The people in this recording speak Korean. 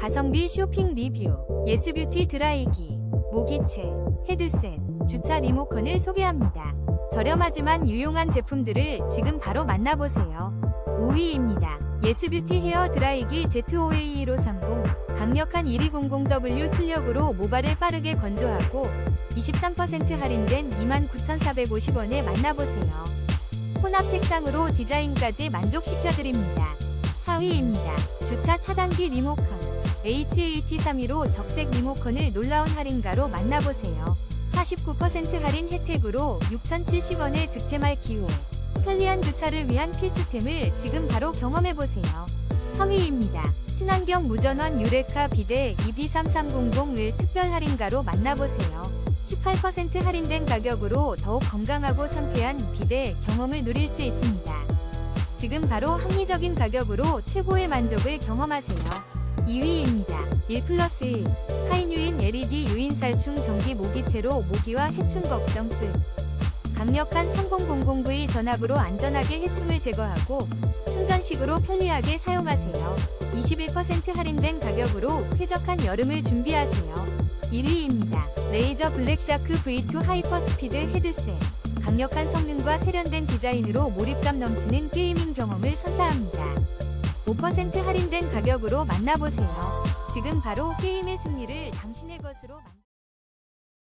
가성비 쇼핑 리뷰, 예스뷰티 드라이기, 모기채, 헤드셋, 주차 리모컨을 소개합니다. 저렴하지만 유용한 제품들을 지금 바로 만나보세요. 5위입니다. 예스뷰티 헤어 드라이기 ZOA1530. 강력한 1200W 출력으로 모발을 빠르게 건조하고 23% 할인된 29,450원에 만나보세요. 혼합 색상으로 디자인까지 만족시켜드립니다. 4위입니다. 주차 차단기 리모컨 HAT32로 적색 리모컨을 놀라운 할인가로 만나보세요. 49% 할인 혜택으로 6,070원에 득템할 기회. 편리한 주차를 위한 필수템을 지금 바로 경험해보세요. 3위입니다. 친환경 무전원 유레카 비데 EB3300을 특별 할인가로 만나보세요. 18% 할인된 가격으로 더욱 건강하고 상쾌한 비데 경험을 누릴 수 있습니다. 지금 바로 합리적인 가격으로 최고의 만족을 경험하세요. 2위입니다. 1+1 하이뉴인 LED 유인살충 전기 모기채로 모기와 해충 걱정 끝. 강력한 3000V 전압으로 안전하게 해충을 제거하고 충전식으로 편리하게 사용하세요. 21% 할인된 가격으로 쾌적한 여름을 준비하세요. 1위입니다. 레이저 블랙샤크 V2 하이퍼스피드 헤드셋. 강력한 성능과 세련된 디자인으로 몰입감 넘치는 게이밍 경험을 선사합니다. 5% 할인된 가격으로 만나보세요. 지금 바로 게임의 승리를 당신의 것으로